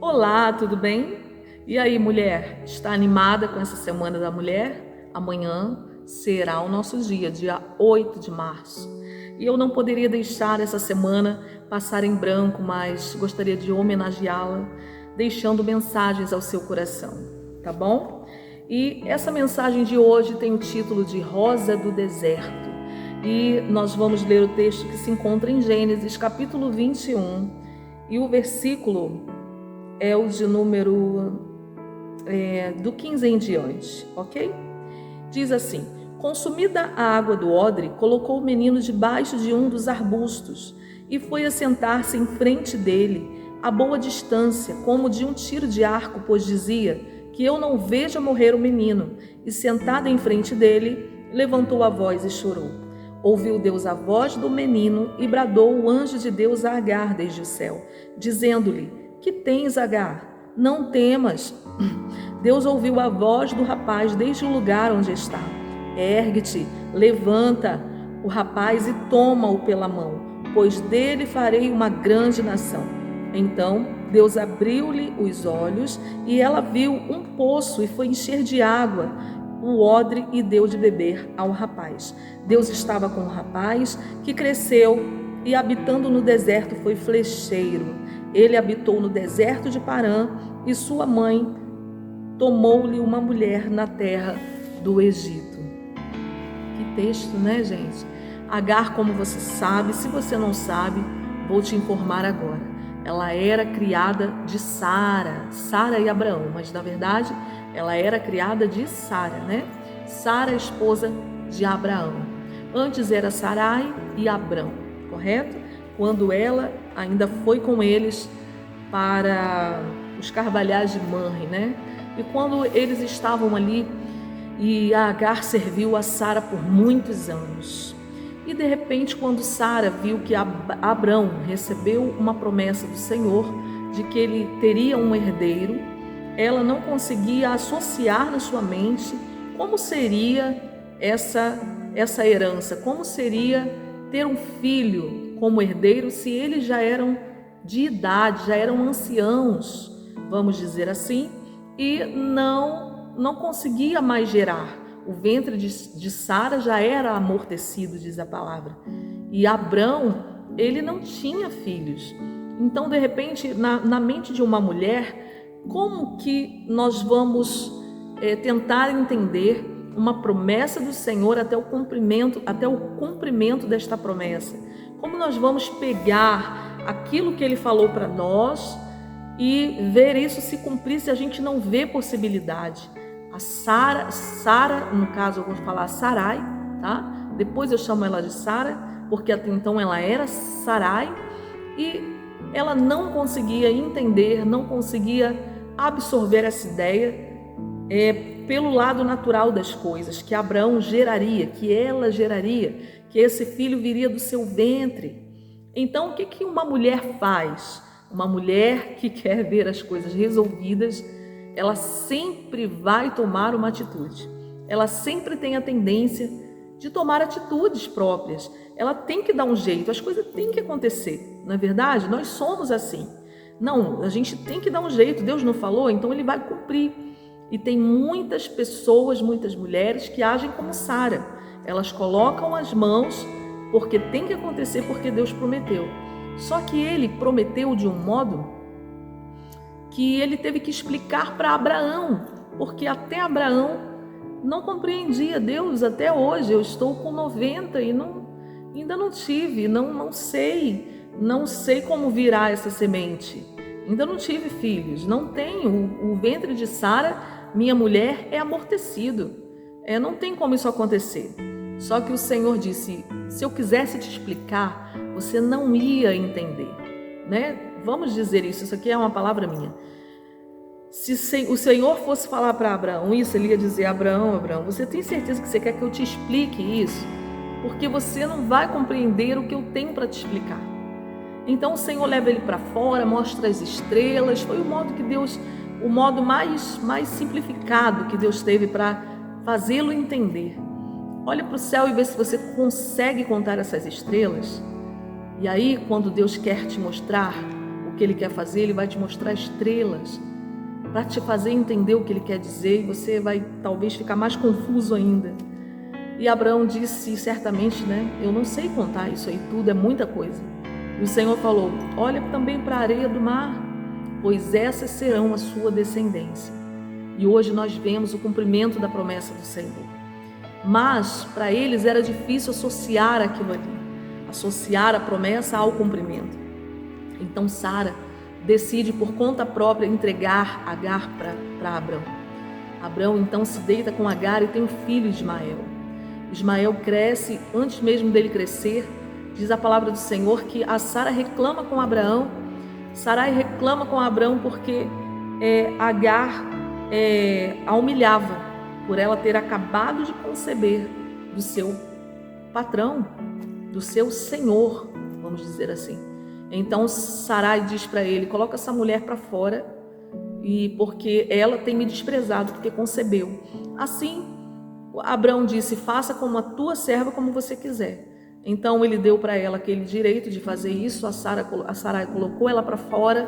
Olá, tudo bem? E aí, mulher, está animada com essa Semana da Mulher? Amanhã será o nosso dia 8 de março. E eu não poderia deixar essa semana passar em branco, mas gostaria de homenageá-la, deixando mensagens ao seu coração, tá bom? E essa mensagem de hoje tem o título de Rosa do Deserto. E nós vamos ler o texto que se encontra em Gênesis, capítulo 21, e o versículo é o de número do 15 em diante, ok? Diz assim: consumida a água do odre, colocou o menino debaixo de um dos arbustos e foi assentar-se em frente dele, a boa distância, como de um tiro de arco, pois dizia: que eu não veja morrer o menino. E sentada em frente dele, levantou a voz e chorou. Ouviu Deus a voz do menino e bradou o anjo de Deus a Agar desde o céu, dizendo-lhe: que tens, Agar? Não temas. Deus ouviu a voz do rapaz desde o lugar onde está. Ergue-te, levanta o rapaz e toma-o pela mão, pois dele farei uma grande nação. Então Deus abriu-lhe os olhos e ela viu um poço e foi encher de água o odre e deu de beber ao rapaz. Deus estava com o rapaz, que cresceu e, habitando no deserto, foi flecheiro. Ele habitou no deserto de Parã e sua mãe tomou-lhe uma mulher na terra do Egito. Que texto, né, gente? Agar, como você sabe, se você não sabe, vou te informar agora. Ela era criada de Sara e Abraão, mas na verdade ela era criada de Sara, né? Sara, esposa de Abraão. Antes era Sarai e Abrão, correto? Quando ela ainda foi com eles para os carvalhais de Manre, né? E quando eles estavam ali, e a Agar serviu a Sara por muitos anos. E de repente, quando Sara viu que Abrão recebeu uma promessa do Senhor de que ele teria um herdeiro, ela não conseguia associar na sua mente como seria essa herança, como seria ter um filho como herdeiro se eles já eram de idade, já eram anciãos, vamos dizer assim, e não conseguia mais gerar. O ventre de Sara já era amortecido, diz a palavra. E Abrão, ele não tinha filhos. Então, de repente, na mente de uma mulher, como que nós vamos tentar entender uma promessa do Senhor até o cumprimento desta promessa? Como nós vamos pegar aquilo que Ele falou para nós e ver isso se cumprir se a gente não vê possibilidade? A Sara, no caso eu vou falar Sarai, tá? Depois eu chamo ela de Sara, porque até então ela era Sarai, e ela não conseguia entender, não conseguia absorver essa ideia pelo lado natural das coisas, que Abraão geraria, que ela geraria, que esse filho viria do seu ventre. Então, o que uma mulher faz? Uma mulher que quer ver as coisas resolvidas, ela sempre vai tomar uma atitude. Ela sempre tem a tendência de tomar atitudes próprias. Ela tem que dar um jeito, as coisas têm que acontecer. Não é verdade? Nós somos assim. Não, a gente tem que dar um jeito. Deus não falou, então Ele vai cumprir. E tem muitas pessoas, muitas mulheres que agem como Sara. Elas colocam as mãos porque tem que acontecer, porque Deus prometeu. Só que Ele prometeu de um modo que Ele teve que explicar para Abraão, porque até Abraão não compreendia Deus até hoje. Eu estou com 90 e ainda não tive, não sei como virá essa semente. Ainda não tive filhos, não tenho. O ventre de Sara, minha mulher, é amortecido. Não tem como isso acontecer. Só que o Senhor disse: se eu quisesse te explicar, você não ia entender, né? Vamos dizer isso aqui é uma palavra minha. Se o Senhor fosse falar para Abraão isso, Ele ia dizer: Abraão, você tem certeza que você quer que eu te explique isso? Porque você não vai compreender o que eu tenho para te explicar. Então o Senhor leva ele para fora, mostra as estrelas. Foi o modo mais simplificado que Deus teve para fazê-lo entender. Olha para o céu e vê se você consegue contar essas estrelas. E aí, quando Deus quer te mostrar o o que Ele quer fazer, Ele vai te mostrar estrelas para te fazer entender o que Ele quer dizer, e você vai talvez ficar mais confuso ainda. E Abraão disse, certamente, eu não sei contar isso aí tudo, é muita coisa. E o Senhor falou, olha também para a areia do mar, pois essas serão a sua descendência. E hoje nós vemos o cumprimento da promessa do Senhor. Mas para eles era difícil associar aquilo ali, associar a promessa ao cumprimento. Então Sara decide por conta própria entregar Agar para Abrão. Abrão então se deita com Agar e tem um filho, Ismael. Ismael cresce, antes mesmo dele crescer, diz a palavra do Senhor que a Sara reclama com Abraão. Sarai reclama com Abrão porque Agar a humilhava por ela ter acabado de conceber do seu patrão, do seu senhor, vamos dizer assim. Então Sarai diz para ele, coloca essa mulher para fora, e porque ela tem me desprezado, porque concebeu. Assim, Abrão disse, faça como a tua serva, como você quiser. Então ele deu para ela aquele direito de fazer isso. A Sarai colocou ela para fora,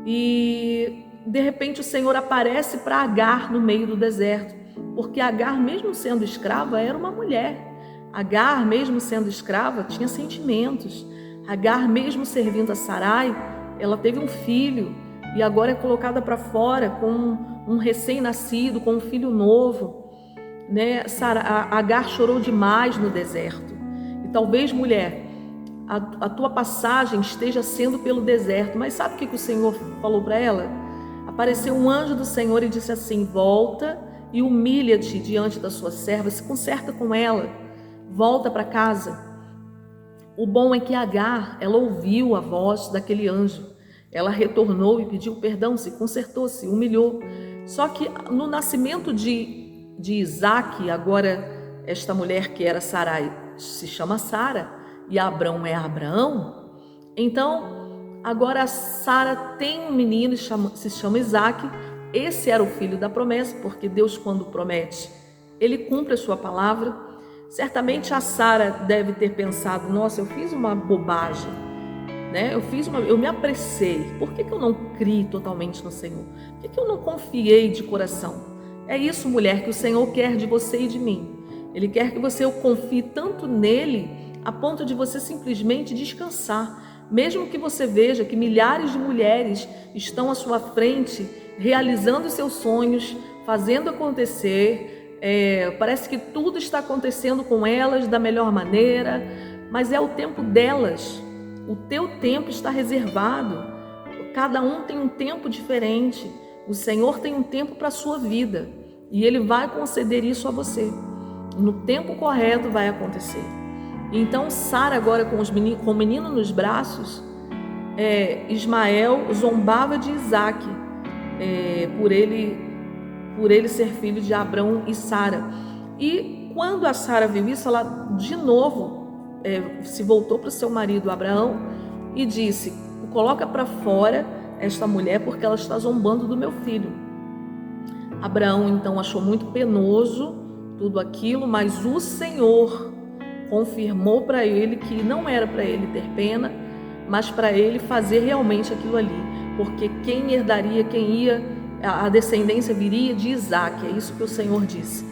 e de repente o Senhor aparece para Agar no meio do deserto, porque Agar, mesmo sendo escrava, era uma mulher. Agar, mesmo sendo escrava, tinha sentimentos. Agar, mesmo servindo a Sarai, ela teve um filho, e agora é colocada para fora com um recém-nascido, com um filho novo. Agar chorou demais no deserto. E talvez, mulher, a tua passagem esteja sendo pelo deserto. Mas sabe o que o Senhor falou para ela? Apareceu um anjo do Senhor e disse assim, volta e humilha-te diante da sua serva, se conserta com ela, volta para casa. O bom é que Agar, ela ouviu a voz daquele anjo, ela retornou e pediu perdão, se consertou, se humilhou. Só que no nascimento de Isaac, agora esta mulher que era Sarai se chama Sara e Abrão é Abraão. Então agora Sara tem um menino, se chama Isaac. Esse era o filho da promessa, porque Deus, quando promete, Ele cumpre a sua palavra. Certamente a Sara deve ter pensado, nossa, eu fiz uma bobagem, eu me apressei, por que eu não criei totalmente no Senhor? Por que eu não confiei de coração? É isso, mulher, que o Senhor quer de você e de mim. Ele quer que você confie tanto nele, a ponto de você simplesmente descansar. Mesmo que você veja que milhares de mulheres estão à sua frente, realizando seus sonhos, fazendo acontecer, parece que tudo está acontecendo com elas da melhor maneira, mas é o tempo delas. O teu tempo está reservado. Cada um tem um tempo diferente. O Senhor tem um tempo para a sua vida, e Ele vai conceder isso a você. No tempo correto vai acontecer. Então Sara, agora com o menino nos braços, Ismael zombava de Isaac, por ele ser filho de Abrão e Sara. E quando a Sara viu isso, ela de novo se voltou para o seu marido Abraão e disse, coloca para fora esta mulher, porque ela está zombando do meu filho. Abraão então achou muito penoso tudo aquilo, mas o Senhor confirmou para ele que não era para ele ter pena, mas para ele fazer realmente aquilo ali, porque quem herdaria, a descendência viria de Isaac, é isso que o Senhor disse.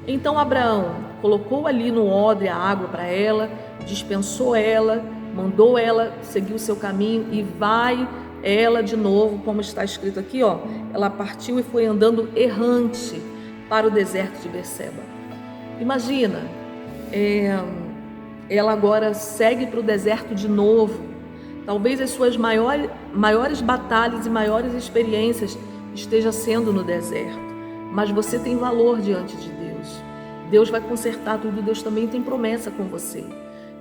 Então Abraão colocou ali no odre a água para ela, dispensou ela, mandou ela seguir o seu caminho, e vai ela de novo, como está escrito aqui, ela partiu e foi andando errante para o deserto de Berseba. Imagina, ela agora segue para o deserto de novo. Talvez as suas maiores batalhas e maiores experiências esteja sendo no deserto, mas você tem valor diante de Deus. Deus vai consertar tudo. Deus também tem promessa com você.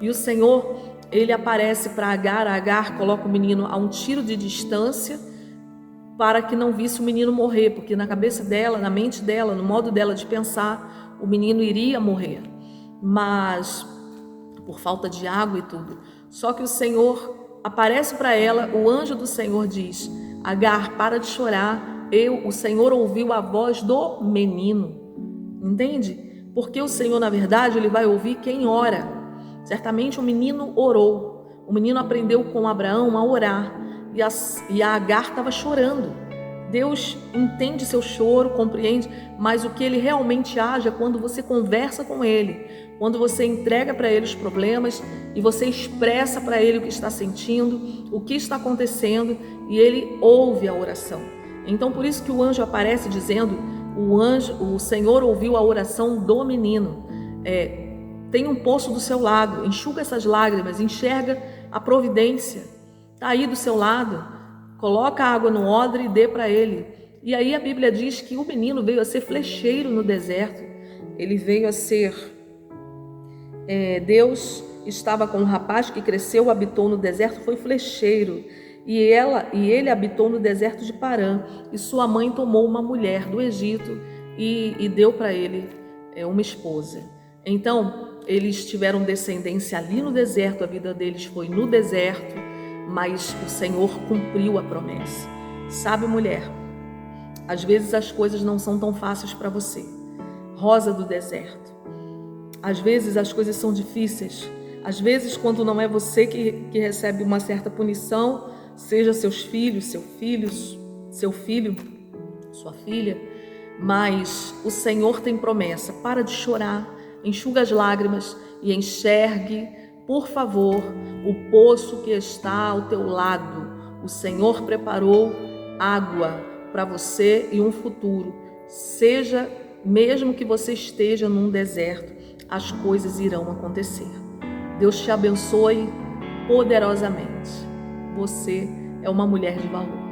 E o Senhor, Ele aparece para Agar. Agar coloca o menino a um tiro de distância para que não visse o menino morrer, porque na cabeça dela, na mente dela, no modo dela de pensar, o menino iria morrer, mas por falta de água e tudo. Só que o Senhor aparece para ela, o anjo do Senhor diz, Agar, para de chorar, o Senhor ouviu a voz do menino. Entende? Porque o Senhor, na verdade, Ele vai ouvir quem ora. Certamente o menino orou, o menino aprendeu com Abraão a orar, e a Agar estava chorando. Deus entende seu choro, compreende, mas o que Ele realmente age é quando você conversa com Ele, quando você entrega para Ele os problemas e você expressa para Ele o que está sentindo, o que está acontecendo, e Ele ouve a oração. Então, por isso que o anjo aparece dizendo, o Senhor ouviu a oração do menino. Tem um poço do seu lado, enxuga essas lágrimas, enxerga a providência, está aí do seu lado, coloca a água no odre e dê para ele. E aí a Bíblia diz que o menino veio a ser flecheiro no deserto, ele veio a ser... Deus estava com um rapaz que cresceu, habitou no deserto, foi flecheiro, e ele habitou no deserto de Parã, e sua mãe tomou uma mulher do Egito e deu para ele uma esposa. Então, eles tiveram descendência ali no deserto, a vida deles foi no deserto, mas o Senhor cumpriu a promessa. Sabe, mulher, às vezes as coisas não são tão fáceis para você. Rosa do deserto. Às vezes as coisas são difíceis. Às vezes, quando não é você que recebe uma certa punição, seja seus filhos, seu filho, sua filha, mas o Senhor tem promessa. Para de chorar, enxuga as lágrimas e enxergue, por favor, o poço que está ao teu lado. O Senhor preparou água para você e um futuro. Seja, mesmo que você esteja num deserto, as coisas irão acontecer. Deus te abençoe poderosamente. Você é uma mulher de valor.